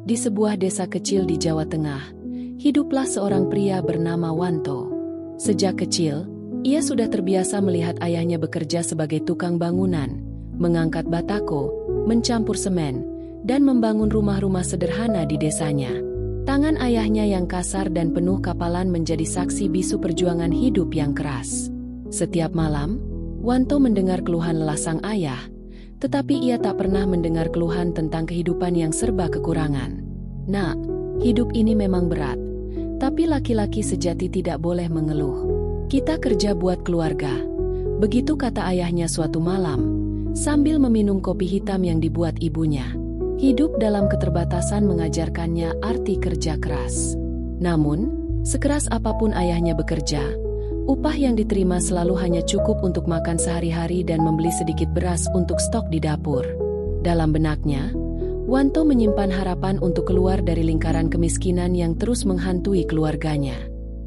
Di sebuah desa kecil di Jawa Tengah, hiduplah seorang pria bernama Wanto. Sejak kecil, ia sudah terbiasa melihat ayahnya bekerja sebagai tukang bangunan, mengangkat batako, mencampur semen, dan membangun rumah-rumah sederhana di desanya. Tangan ayahnya yang kasar dan penuh kapalan menjadi saksi bisu perjuangan hidup yang keras. Setiap malam, Wanto mendengar keluhan lelah sang ayah, tetapi ia tak pernah mendengar keluhan tentang kehidupan yang serba kekurangan. "Nak, hidup ini memang berat, tapi laki-laki sejati tidak boleh mengeluh. Kita kerja buat keluarga." Begitu kata ayahnya suatu malam, sambil meminum kopi hitam yang dibuat ibunya. Hidup dalam keterbatasan mengajarkannya arti kerja keras. Namun, sekeras apapun ayahnya bekerja, upah yang diterima selalu hanya cukup untuk makan sehari-hari dan membeli sedikit beras untuk stok di dapur. Dalam benaknya, Wanto menyimpan harapan untuk keluar dari lingkaran kemiskinan yang terus menghantui keluarganya.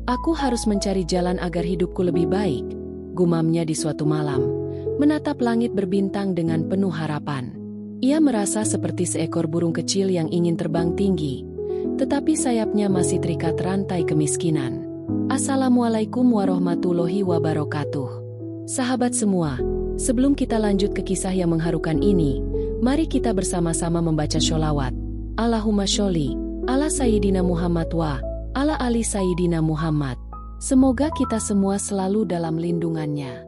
"Aku harus mencari jalan agar hidupku lebih baik," gumamnya di suatu malam, menatap langit berbintang dengan penuh harapan. Ia merasa seperti seekor burung kecil yang ingin terbang tinggi, tetapi sayapnya masih terikat rantai kemiskinan. Assalamualaikum warahmatullahi wabarakatuh. Sahabat semua, sebelum kita lanjut ke kisah yang mengharukan ini, mari kita bersama-sama membaca sholawat. Allahumma sholli ala Sayyidina Muhammad wa ala ali Sayyidina Muhammad. Semoga kita semua selalu dalam lindungannya.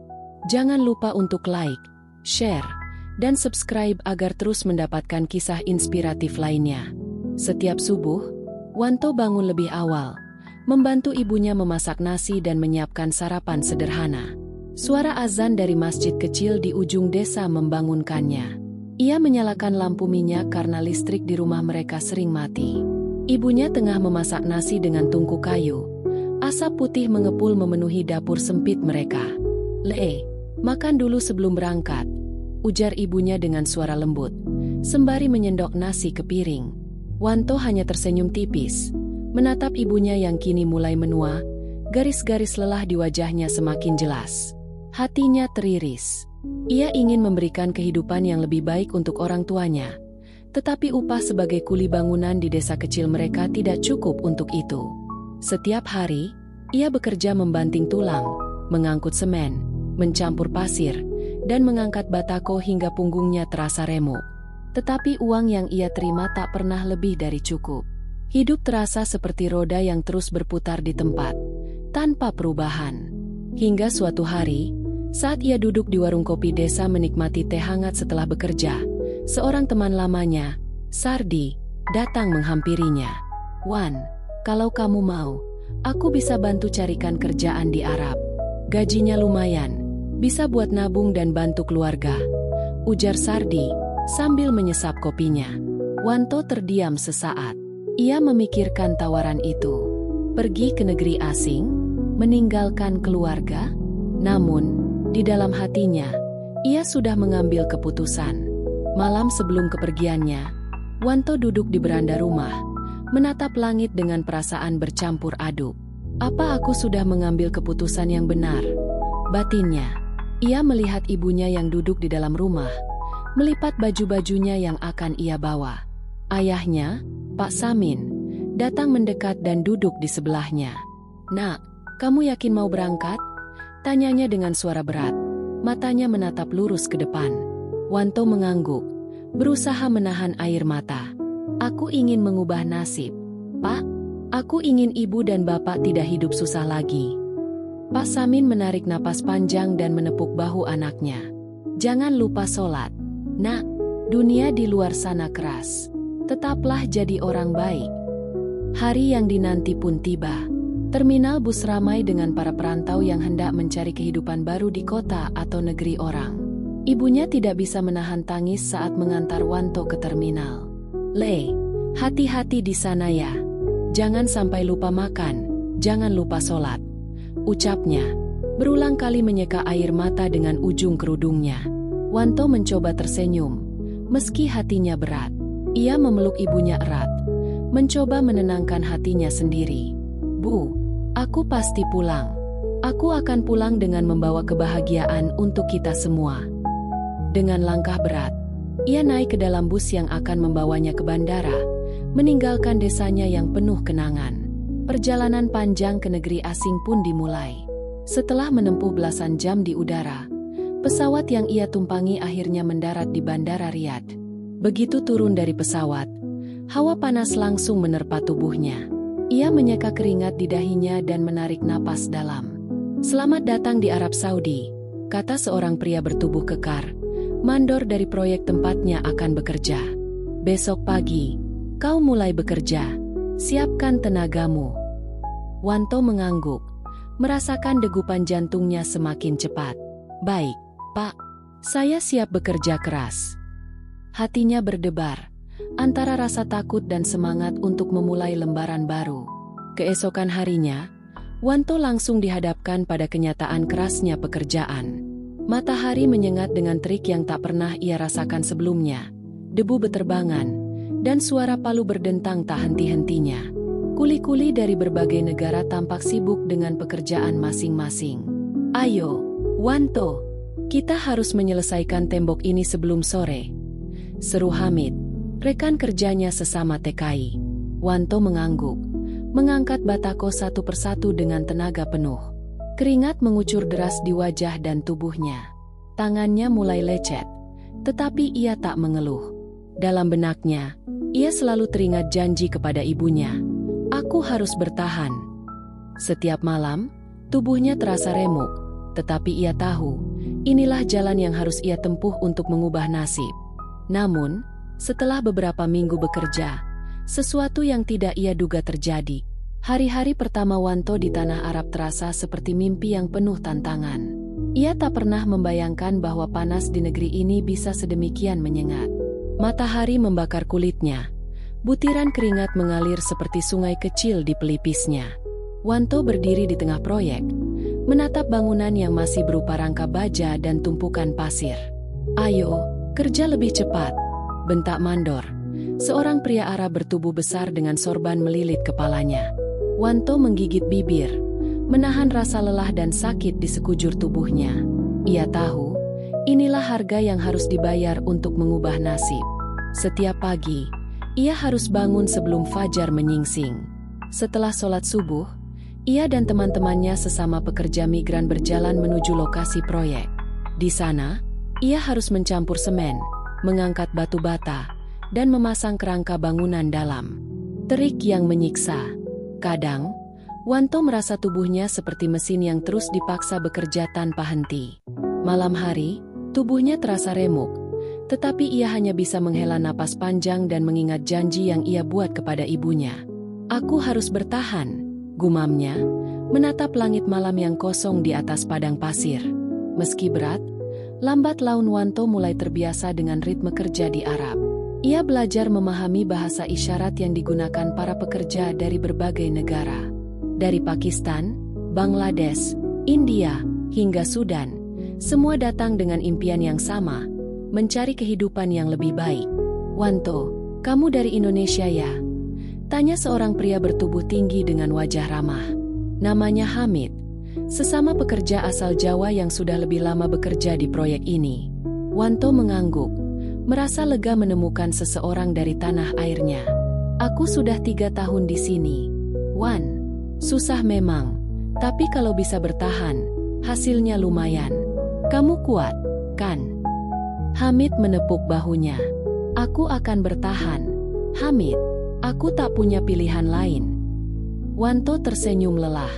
Jangan lupa untuk like, share, dan subscribe agar terus mendapatkan kisah inspiratif lainnya. Setiap subuh, Wanto bangun lebih awal, membantu ibunya memasak nasi dan menyiapkan sarapan sederhana. Suara azan dari masjid kecil di ujung desa membangunkannya. Ia menyalakan lampu minyak karena listrik di rumah mereka sering mati. Ibunya tengah memasak nasi dengan tungku kayu. Asap putih mengepul memenuhi dapur sempit mereka. "Le, makan dulu sebelum berangkat," ujar ibunya dengan suara lembut, sembari menyendok nasi ke piring. Wanto hanya tersenyum tipis, menatap ibunya yang kini mulai menua, garis-garis lelah di wajahnya semakin jelas. Hatinya teriris. Ia ingin memberikan kehidupan yang lebih baik untuk orang tuanya, tetapi upah sebagai kuli bangunan di desa kecil mereka tidak cukup untuk itu. Setiap hari, ia bekerja membanting tulang, mengangkut semen, mencampur pasir, dan mengangkat batako hingga punggungnya terasa remuk. Tetapi uang yang ia terima tak pernah lebih dari cukup. Hidup terasa seperti roda yang terus berputar di tempat, tanpa perubahan. Hingga suatu hari, saat ia duduk di warung kopi desa menikmati teh hangat setelah bekerja, seorang teman lamanya, Sardi, datang menghampirinya. "Wan, kalau kamu mau, aku bisa bantu carikan kerjaan di Arab. Gajinya lumayan, bisa buat nabung dan bantu keluarga," ujar Sardi, sambil menyesap kopinya. Wanto terdiam sesaat. Ia memikirkan tawaran itu. Pergi ke negeri asing, meninggalkan keluarga. Namun, di dalam hatinya, ia sudah mengambil keputusan. Malam sebelum kepergiannya, Wanto duduk di beranda rumah, menatap langit dengan perasaan bercampur aduk. "Apa aku sudah mengambil keputusan yang benar?" batinnya. Ia melihat ibunya yang duduk di dalam rumah, melipat baju-bajunya yang akan ia bawa. Ayahnya, Pak Samin, datang mendekat dan duduk di sebelahnya. "Nak, kamu yakin mau berangkat?" tanyanya dengan suara berat. Matanya menatap lurus ke depan. Wanto mengangguk, berusaha menahan air mata. "Aku ingin mengubah nasib, Pak. Aku ingin ibu dan bapak tidak hidup susah lagi." Pak Samin menarik napas panjang dan menepuk bahu anaknya. "Jangan lupa sholat, Nak. Dunia di luar sana keras. Tetaplah jadi orang baik." Hari yang dinanti pun tiba. Terminal bus ramai dengan para perantau yang hendak mencari kehidupan baru di kota atau negeri orang. Ibunya tidak bisa menahan tangis saat mengantar Wanto ke terminal. "Le, hati-hati di sana ya. Jangan sampai lupa makan, jangan lupa sholat," ucapnya, berulang kali menyeka air mata dengan ujung kerudungnya. Wanto mencoba tersenyum, meski hatinya berat. Ia memeluk ibunya erat, mencoba menenangkan hatinya sendiri. "Bu, aku pasti pulang. Aku akan pulang dengan membawa kebahagiaan untuk kita semua." Dengan langkah berat, ia naik ke dalam bus yang akan membawanya ke bandara, meninggalkan desanya yang penuh kenangan. Perjalanan panjang ke negeri asing pun dimulai. Setelah menempuh belasan jam di udara, pesawat yang ia tumpangi akhirnya mendarat di Bandara Riyadh. Begitu turun dari pesawat, hawa panas langsung menerpa tubuhnya. Ia menyeka keringat di dahinya dan menarik napas dalam. "Selamat datang di Arab Saudi," kata seorang pria bertubuh kekar. "Mandor dari proyek tempatnya akan bekerja. Besok pagi, kau mulai bekerja. Siapkan tenagamu." Wanto mengangguk, merasakan degupan jantungnya semakin cepat. "Baik, Pak. Saya siap bekerja keras." Hatinya berdebar antara rasa takut dan semangat untuk memulai lembaran baru. Keesokan harinya, Wanto langsung dihadapkan pada kenyataan kerasnya pekerjaan. Matahari menyengat dengan terik yang tak pernah ia rasakan sebelumnya. Debu beterbangan, dan suara palu berdentang tak henti-hentinya. Kuli-kuli dari berbagai negara tampak sibuk dengan pekerjaan masing-masing. "Ayo, Wanto, kita harus menyelesaikan tembok ini sebelum sore," seru Hamid, rekan kerjanya sesama TKI. Wanto mengangguk, mengangkat batako satu persatu dengan tenaga penuh. Keringat mengucur deras di wajah dan tubuhnya. Tangannya mulai lecet, tetapi ia tak mengeluh. Dalam benaknya, ia selalu teringat janji kepada ibunya. "Aku harus bertahan." Setiap malam, tubuhnya terasa remuk, tetapi ia tahu, inilah jalan yang harus ia tempuh untuk mengubah nasib. Namun, setelah beberapa minggu bekerja, sesuatu yang tidak ia duga terjadi. Hari-hari pertama Wanto di tanah Arab terasa seperti mimpi yang penuh tantangan. Ia tak pernah membayangkan bahwa panas di negeri ini bisa sedemikian menyengat. Matahari membakar kulitnya. Butiran keringat mengalir seperti sungai kecil di pelipisnya. Wanto berdiri di tengah proyek, menatap bangunan yang masih berupa rangka baja dan tumpukan pasir. "Ayo, kerja lebih cepat," bentak mandor. Seorang pria Arab bertubuh besar dengan sorban melilit kepalanya. Wanto menggigit bibir, menahan rasa lelah dan sakit di sekujur tubuhnya. Ia tahu, inilah harga yang harus dibayar untuk mengubah nasib. Setiap pagi, ia harus bangun sebelum fajar menyingsing. Setelah sholat subuh, ia dan teman-temannya sesama pekerja migran berjalan menuju lokasi proyek. Di sana, ia harus mencampur semen, mengangkat batu bata, dan memasang kerangka bangunan dalam. Terik yang menyiksa. Kadang, Wanto merasa tubuhnya seperti mesin yang terus dipaksa bekerja tanpa henti. Malam hari, tubuhnya terasa remuk, tetapi ia hanya bisa menghela napas panjang dan mengingat janji yang ia buat kepada ibunya. "Aku harus bertahan," gumamnya, menatap langit malam yang kosong di atas padang pasir. Meski berat, lambat laun Wanto mulai terbiasa dengan ritme kerja di Arab. Ia belajar memahami bahasa isyarat yang digunakan para pekerja dari berbagai negara. Dari Pakistan, Bangladesh, India, hingga Sudan, semua datang dengan impian yang sama, mencari kehidupan yang lebih baik. "Wanto, kamu dari Indonesia ya?" tanya seorang pria bertubuh tinggi dengan wajah ramah. Namanya Hamid, sesama pekerja asal Jawa yang sudah lebih lama bekerja di proyek ini. Wanto mengangguk, merasa lega menemukan seseorang dari tanah airnya. "Aku sudah 3 tahun di sini, Wan. Susah memang, tapi kalau bisa bertahan, hasilnya lumayan. Kamu kuat, kan?" Hamid menepuk bahunya. "Aku akan bertahan, Hamid. Aku tak punya pilihan lain." Wanto tersenyum lelah.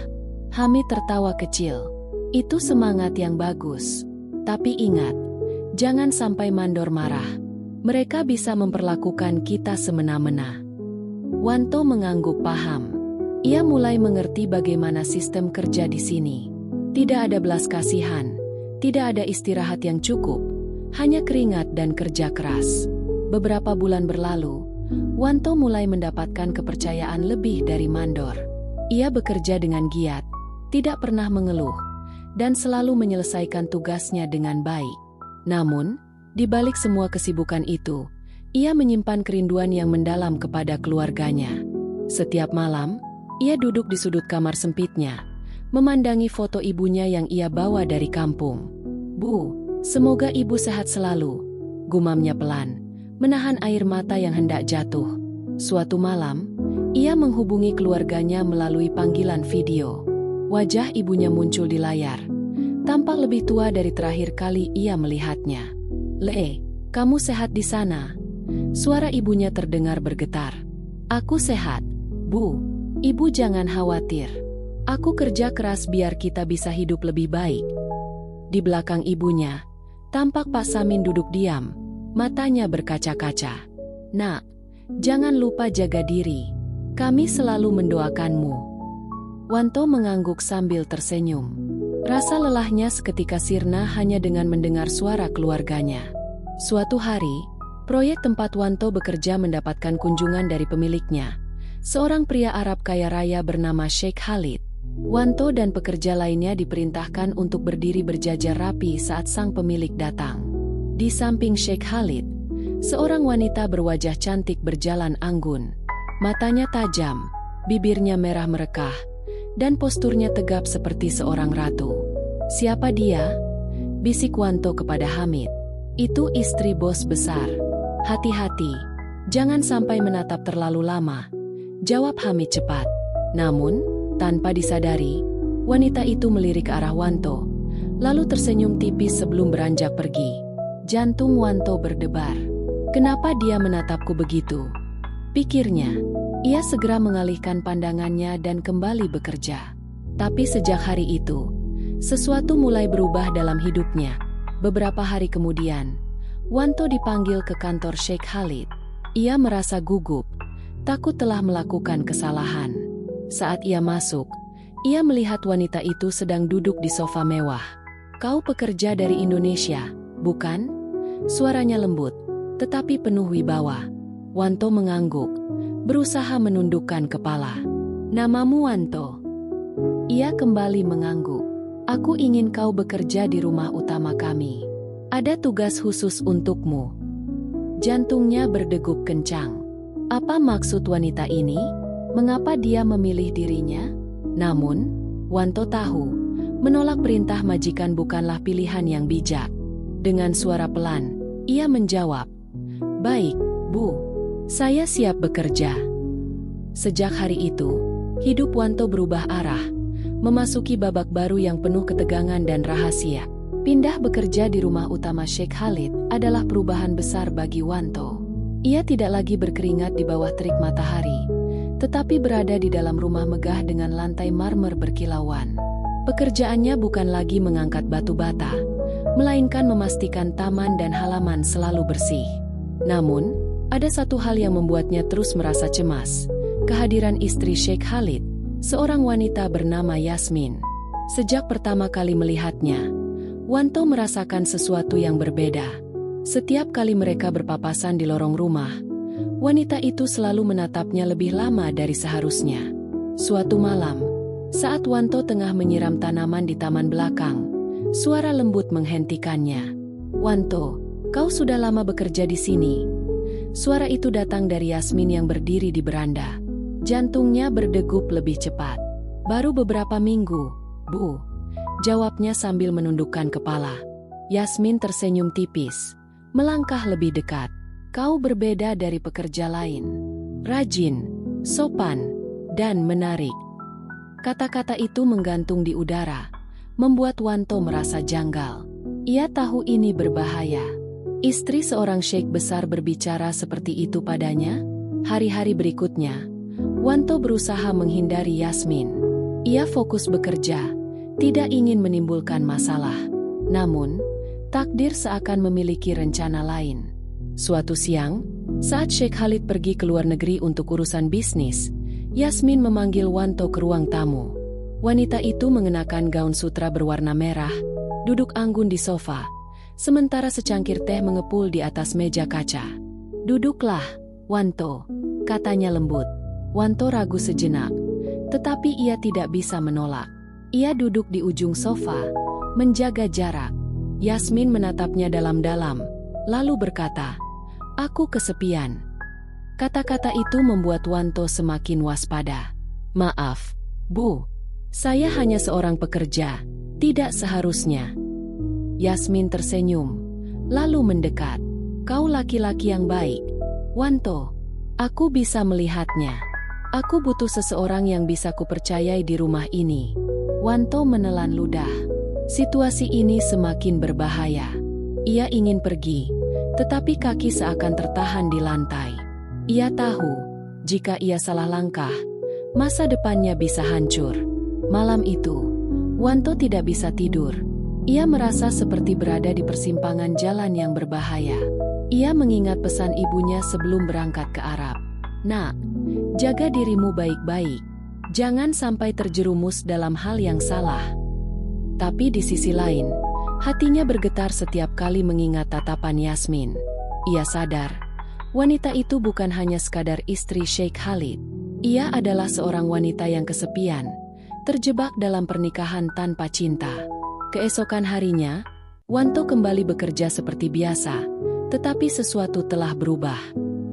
Hamid tertawa kecil. "Itu semangat yang bagus. Tapi ingat, jangan sampai mandor marah. Mereka bisa memperlakukan kita semena-mena." Wanto mengangguk paham. Ia mulai mengerti bagaimana sistem kerja di sini. Tidak ada belas kasihan, tidak ada istirahat yang cukup, hanya keringat dan kerja keras. Beberapa bulan berlalu, Wanto mulai mendapatkan kepercayaan lebih dari mandor. Ia bekerja dengan giat, tidak pernah mengeluh, dan selalu menyelesaikan tugasnya dengan baik. Namun, di balik semua kesibukan itu, ia menyimpan kerinduan yang mendalam kepada keluarganya. Setiap malam, ia duduk di sudut kamar sempitnya, memandangi foto ibunya yang ia bawa dari kampung. "Bu, semoga ibu sehat selalu," gumamnya pelan, menahan air mata yang hendak jatuh. Suatu malam, ia menghubungi keluarganya melalui panggilan video. Wajah ibunya muncul di layar. Tampak lebih tua dari terakhir kali ia melihatnya. "Le, kamu sehat di sana?" Suara ibunya terdengar bergetar. "Aku sehat, Bu. Ibu jangan khawatir. Aku kerja keras biar kita bisa hidup lebih baik." Di belakang ibunya, tampak Pak Samin duduk diam, matanya berkaca-kaca. "Nak, jangan lupa jaga diri. Kami selalu mendoakanmu." Wanto mengangguk sambil tersenyum. Rasa lelahnya seketika sirna hanya dengan mendengar suara keluarganya. Suatu hari, proyek tempat Wanto bekerja mendapatkan kunjungan dari pemiliknya, seorang pria Arab kaya raya bernama Sheikh Khalid. Wanto dan pekerja lainnya diperintahkan untuk berdiri berjajar rapi saat sang pemilik datang. Di samping Sheikh Khalid, seorang wanita berwajah cantik berjalan anggun. Matanya tajam, bibirnya merah merekah, dan posturnya tegap seperti seorang ratu. "Siapa dia?" bisik Wanto kepada Hamid. "Itu istri bos besar. Hati-hati, jangan sampai menatap terlalu lama," jawab Hamid cepat. Namun, tanpa disadari, wanita itu melirik ke arah Wanto, lalu tersenyum tipis sebelum beranjak pergi. Jantung Wanto berdebar. "Kenapa dia menatapku begitu?" pikirnya. Ia segera mengalihkan pandangannya dan kembali bekerja. Tapi sejak hari itu, sesuatu mulai berubah dalam hidupnya. Beberapa hari kemudian, Wanto dipanggil ke kantor Sheikh Khalid. Ia merasa gugup, takut telah melakukan kesalahan. Saat ia masuk, ia melihat wanita itu sedang duduk di sofa mewah. "Kau pekerja dari Indonesia, bukan?" Suaranya lembut, tetapi penuh wibawa. Wanto mengangguk, berusaha menundukkan kepala. "Namamu Wanto?" Ia kembali mengangguk. "Aku ingin kau bekerja di rumah utama kami. Ada tugas khusus untukmu." Jantungnya berdegup kencang. Apa maksud wanita ini? Mengapa dia memilih dirinya? Namun, Wanto tahu, menolak perintah majikan bukanlah pilihan yang bijak. Dengan suara pelan, ia menjawab, "Baik, Bu. Saya siap bekerja." Sejak hari itu, hidup Wanto berubah arah, memasuki babak baru yang penuh ketegangan dan rahasia. Pindah bekerja di rumah utama Sheikh Khalid adalah perubahan besar bagi Wanto. Ia tidak lagi berkeringat di bawah terik matahari, tetapi berada di dalam rumah megah dengan lantai marmer berkilauan. Pekerjaannya bukan lagi mengangkat batu bata, melainkan memastikan taman dan halaman selalu bersih. Namun, ada satu hal yang membuatnya terus merasa cemas. Kehadiran istri Sheikh Khalid, seorang wanita bernama Yasmin. Sejak pertama kali melihatnya, Wanto merasakan sesuatu yang berbeda. Setiap kali mereka berpapasan di lorong rumah, wanita itu selalu menatapnya lebih lama dari seharusnya. Suatu malam, saat Wanto tengah menyiram tanaman di taman belakang, suara lembut menghentikannya. "Wanto, kau sudah lama bekerja di sini." Suara itu datang dari Yasmin yang berdiri di beranda. Jantungnya berdegup lebih cepat. "Baru beberapa minggu, Bu," jawabnya sambil menundukkan kepala. Yasmin tersenyum tipis, melangkah lebih dekat. "Kau berbeda dari pekerja lain. Rajin, sopan, dan menarik." Kata-kata itu menggantung di udara, membuat Wanto merasa janggal. Ia tahu ini berbahaya. Istri seorang sheikh besar berbicara seperti itu padanya? Hari-hari berikutnya, Wanto berusaha menghindari Yasmin. Ia fokus bekerja, tidak ingin menimbulkan masalah. Namun, takdir seakan memiliki rencana lain. Suatu siang, saat Sheikh Khalid pergi ke luar negeri untuk urusan bisnis, Yasmin memanggil Wanto ke ruang tamu. Wanita itu mengenakan gaun sutra berwarna merah, duduk anggun di sofa, sementara secangkir teh mengepul di atas meja kaca. "Duduklah, Wanto," katanya lembut. Wanto ragu sejenak, tetapi ia tidak bisa menolak. Ia duduk di ujung sofa, menjaga jarak. Yasmin menatapnya dalam-dalam, lalu berkata, "Aku kesepian." Kata-kata itu membuat Wanto semakin waspada. "Maaf, Bu. Saya hanya seorang pekerja, tidak seharusnya." Yasmin tersenyum, lalu mendekat. "Kau laki-laki yang baik, Wanto. Aku bisa melihatnya. Aku butuh seseorang yang bisa kupercayai di rumah ini. Wanto menelan ludah. Situasi ini semakin berbahaya. Ia ingin pergi, tetapi kaki seakan tertahan di lantai. Ia tahu, jika ia salah langkah, masa depannya bisa hancur. Malam itu, Wanto tidak bisa tidur. Ia merasa seperti berada di persimpangan jalan yang berbahaya. Ia mengingat pesan ibunya sebelum berangkat ke Arab. "Nak, jaga dirimu baik-baik. Jangan sampai terjerumus dalam hal yang salah." Tapi di sisi lain, hatinya bergetar setiap kali mengingat tatapan Yasmin. Ia sadar, wanita itu bukan hanya sekadar istri Sheikh Khalid. Ia adalah seorang wanita yang kesepian, terjebak dalam pernikahan tanpa cinta. Keesokan harinya, Wanto kembali bekerja seperti biasa, tetapi sesuatu telah berubah.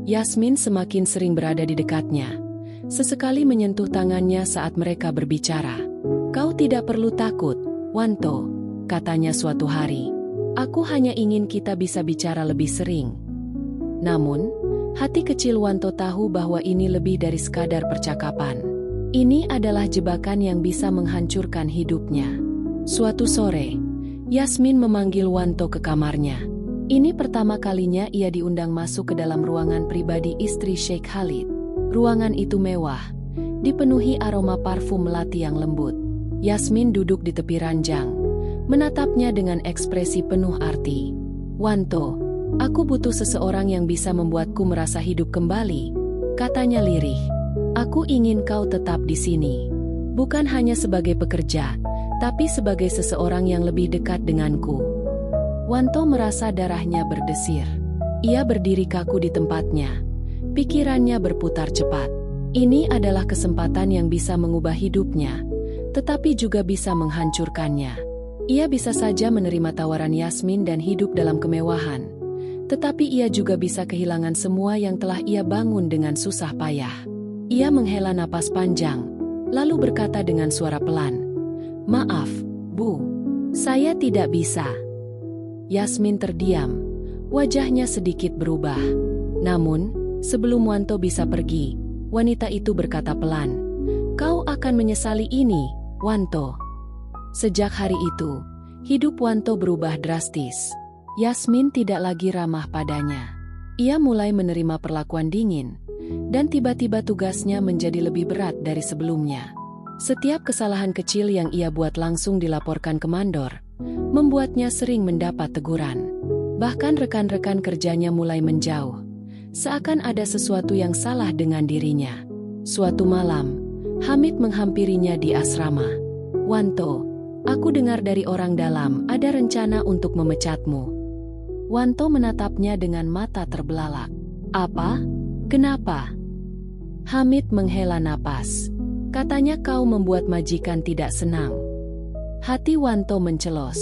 Yasmin semakin sering berada di dekatnya, sesekali menyentuh tangannya saat mereka berbicara. "Kau tidak perlu takut, Wanto," katanya suatu hari. "Aku hanya ingin kita bisa bicara lebih sering." Namun, hati kecil Wanto tahu bahwa ini lebih dari sekadar percakapan. Ini adalah jebakan yang bisa menghancurkan hidupnya. Suatu sore, Yasmin memanggil Wanto ke kamarnya. Ini pertama kalinya ia diundang masuk ke dalam ruangan pribadi istri Sheikh Khalid. Ruangan itu mewah, dipenuhi aroma parfum melati yang lembut. Yasmin duduk di tepi ranjang, menatapnya dengan ekspresi penuh arti. "Wanto, aku butuh seseorang yang bisa membuatku merasa hidup kembali," katanya lirih. "Aku ingin kau tetap di sini. Bukan hanya sebagai pekerja, tapi sebagai seseorang yang lebih dekat denganku." Wanto merasa darahnya berdesir. Ia berdiri kaku di tempatnya. Pikirannya berputar cepat. Ini adalah kesempatan yang bisa mengubah hidupnya, tetapi juga bisa menghancurkannya. Ia bisa saja menerima tawaran Yasmin dan hidup dalam kemewahan, tetapi ia juga bisa kehilangan semua yang telah ia bangun dengan susah payah. Ia menghela napas panjang, lalu berkata dengan suara pelan, "Maaf, Bu. Saya tidak bisa." Yasmin terdiam, wajahnya sedikit berubah. Namun, sebelum Wanto bisa pergi, wanita itu berkata pelan, "Kau akan menyesali ini, Wanto." Sejak hari itu, hidup Wanto berubah drastis. Yasmin tidak lagi ramah padanya. Ia mulai menerima perlakuan dingin, dan tiba-tiba tugasnya menjadi lebih berat dari sebelumnya. Setiap kesalahan kecil yang ia buat langsung dilaporkan ke mandor, membuatnya sering mendapat teguran. Bahkan rekan-rekan kerjanya mulai menjauh, seakan ada sesuatu yang salah dengan dirinya. Suatu malam, Hamid menghampirinya di asrama. "Wanto, aku dengar dari orang dalam ada rencana untuk memecatmu." Wanto menatapnya dengan mata terbelalak. "Apa? Kenapa?" Hamid menghela napas. "Katanya kau membuat majikan tidak senang." Hati Wanto mencelos.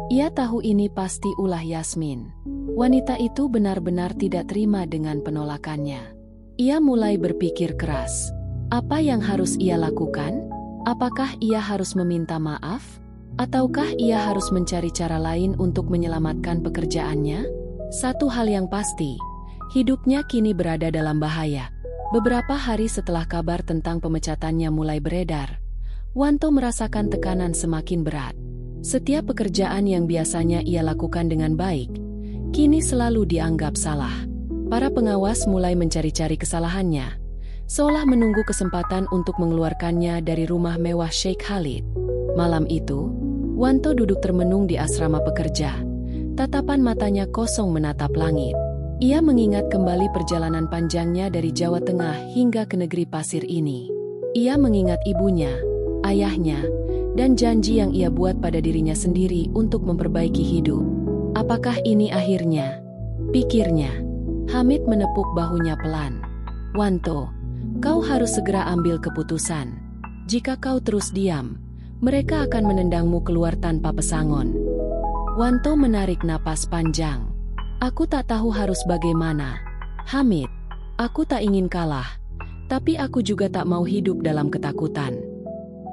Ia tahu ini pasti ulah Yasmin. Wanita itu benar-benar tidak terima dengan penolakannya. Ia mulai berpikir keras. Apa yang harus ia lakukan? Apakah ia harus meminta maaf? Ataukah ia harus mencari cara lain untuk menyelamatkan pekerjaannya? Satu hal yang pasti, hidupnya kini berada dalam bahaya. Beberapa hari setelah kabar tentang pemecatannya mulai beredar, Wanto merasakan tekanan semakin berat. Setiap pekerjaan yang biasanya ia lakukan dengan baik, kini selalu dianggap salah. Para pengawas mulai mencari-cari kesalahannya, seolah menunggu kesempatan untuk mengeluarkannya dari rumah mewah Sheikh Khalid. Malam itu, Wanto duduk termenung di asrama pekerja. Tatapan matanya kosong menatap langit. Ia mengingat kembali perjalanan panjangnya dari Jawa Tengah hingga ke negeri pasir ini. Ia mengingat ibunya, ayahnya, dan janji yang ia buat pada dirinya sendiri untuk memperbaiki hidup. Apakah ini akhirnya? Pikirnya. Hamid menepuk bahunya pelan. "Wanto, kau harus segera ambil keputusan. Jika kau terus diam, mereka akan menendangmu keluar tanpa pesangon." Wanto menarik napas panjang. "Aku tak tahu harus bagaimana. Hamid, aku tak ingin kalah, tapi aku juga tak mau hidup dalam ketakutan."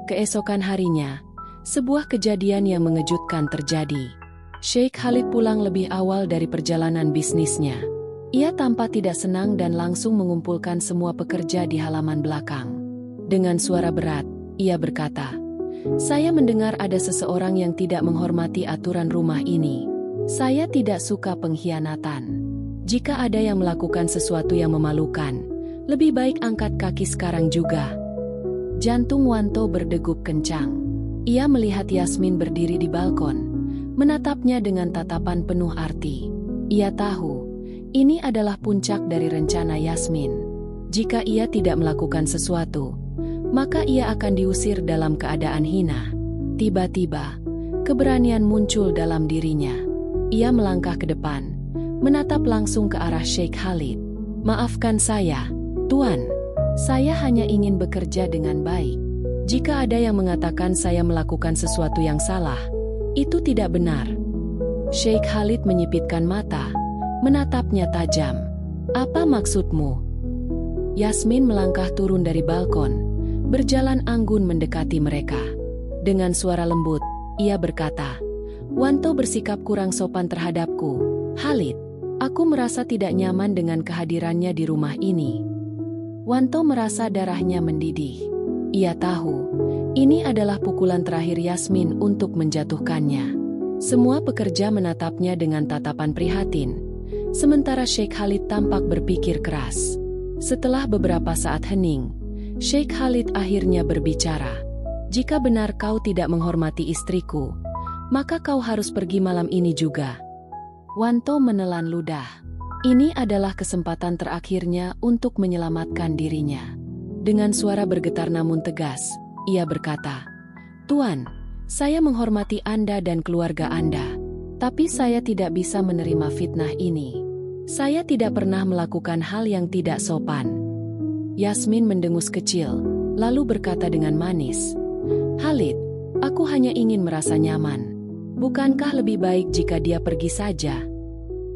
Keesokan harinya, sebuah kejadian yang mengejutkan terjadi. Sheikh Khalid pulang lebih awal dari perjalanan bisnisnya. Ia tampak tidak senang dan langsung mengumpulkan semua pekerja di halaman belakang. Dengan suara berat, ia berkata, "Saya mendengar ada seseorang yang tidak menghormati aturan rumah ini. Saya tidak suka pengkhianatan. Jika ada yang melakukan sesuatu yang memalukan, lebih baik angkat kaki sekarang juga." Jantung Wanto berdegup kencang. Ia melihat Yasmin berdiri di balkon, menatapnya dengan tatapan penuh arti. Ia tahu, ini adalah puncak dari rencana Yasmin. Jika ia tidak melakukan sesuatu, maka ia akan diusir dalam keadaan hina. Tiba-tiba, keberanian muncul dalam dirinya. Ia melangkah ke depan, menatap langsung ke arah Sheikh Khalid. "Maafkan saya, Tuan. Saya hanya ingin bekerja dengan baik. Jika ada yang mengatakan saya melakukan sesuatu yang salah, itu tidak benar." Sheikh Khalid menyipitkan mata, menatapnya tajam. "Apa maksudmu?" Yasmin melangkah turun dari balkon, berjalan anggun mendekati mereka. Dengan suara lembut, ia berkata, "Wanto bersikap kurang sopan terhadapku, Khalid. Aku merasa tidak nyaman dengan kehadirannya di rumah ini." Wanto merasa darahnya mendidih. Ia tahu, ini adalah pukulan terakhir Yasmin untuk menjatuhkannya. Semua pekerja menatapnya dengan tatapan prihatin, sementara Sheikh Khalid tampak berpikir keras. Setelah beberapa saat hening, Sheikh Khalid akhirnya berbicara. "Jika benar kau tidak menghormati istriku, maka kau harus pergi malam ini juga." Wanto menelan ludah. Ini adalah kesempatan terakhirnya untuk menyelamatkan dirinya. Dengan suara bergetar namun tegas, ia berkata, "Tuan, saya menghormati Anda dan keluarga Anda, tapi saya tidak bisa menerima fitnah ini. Saya tidak pernah melakukan hal yang tidak sopan." Yasmin mendengus kecil, lalu berkata dengan manis, "Khalid, aku hanya ingin merasa nyaman. Bukankah lebih baik jika dia pergi saja?"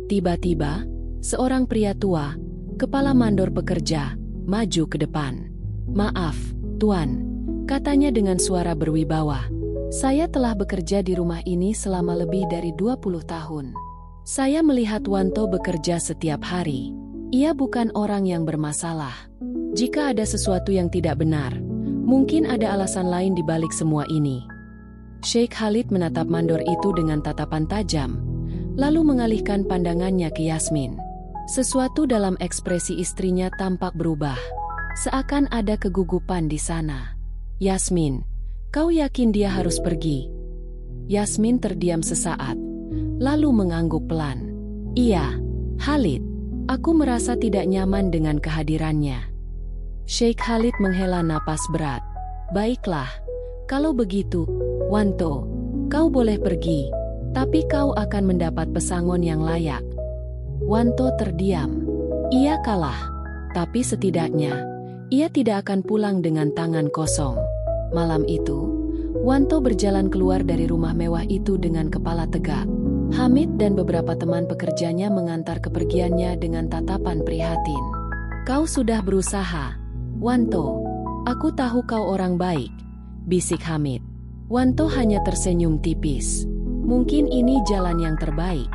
Tiba-tiba, seorang pria tua, kepala mandor pekerja, maju ke depan. "Maaf, Tuan," katanya dengan suara berwibawa. "Saya telah bekerja di rumah ini selama lebih dari 20 tahun. Saya melihat Wanto bekerja setiap hari. Ia bukan orang yang bermasalah. Jika ada sesuatu yang tidak benar, mungkin ada alasan lain di balik semua ini." Sheikh Khalid menatap mandor itu dengan tatapan tajam, lalu mengalihkan pandangannya ke Yasmin. Sesuatu dalam ekspresi istrinya tampak berubah, seakan ada kegugupan di sana. "Yasmin, kau yakin dia harus pergi?" Yasmin terdiam sesaat, lalu mengangguk pelan. "Iya, Khalid, aku merasa tidak nyaman dengan kehadirannya." Sheikh Khalid menghela napas berat. "Baiklah, kalau begitu, Wanto, kau boleh pergi, tapi kau akan mendapat pesangon yang layak." Wanto terdiam. Ia kalah, tapi setidaknya, ia tidak akan pulang dengan tangan kosong. Malam itu, Wanto berjalan keluar dari rumah mewah itu dengan kepala tegak. Hamid dan beberapa teman pekerjanya mengantar kepergiannya dengan tatapan prihatin. "Kau sudah berusaha, Wanto. Aku tahu kau orang baik," bisik Hamid. Wanto hanya tersenyum tipis. "Mungkin ini jalan yang terbaik."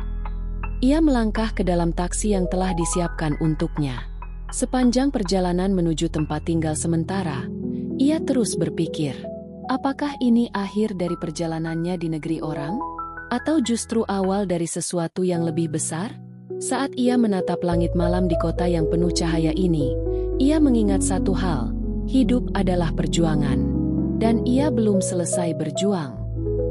Ia melangkah ke dalam taksi yang telah disiapkan untuknya. Sepanjang perjalanan menuju tempat tinggal sementara, ia terus berpikir, apakah ini akhir dari perjalanannya di negeri orang? Atau justru awal dari sesuatu yang lebih besar? Saat ia menatap langit malam di kota yang penuh cahaya ini, ia mengingat satu hal, hidup adalah perjuangan. Dan ia belum selesai berjuang.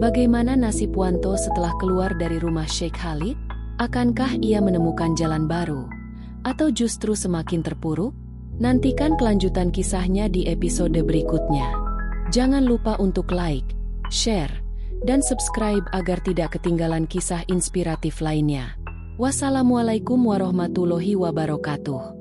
Bagaimana nasib Wanto setelah keluar dari rumah Sheikh Khalid? Akankah ia menemukan jalan baru? Atau justru semakin terpuruk? Nantikan kelanjutan kisahnya di episode berikutnya. Jangan lupa untuk like, share, dan subscribe agar tidak ketinggalan kisah inspiratif lainnya. Wassalamualaikum warahmatullahi wabarakatuh.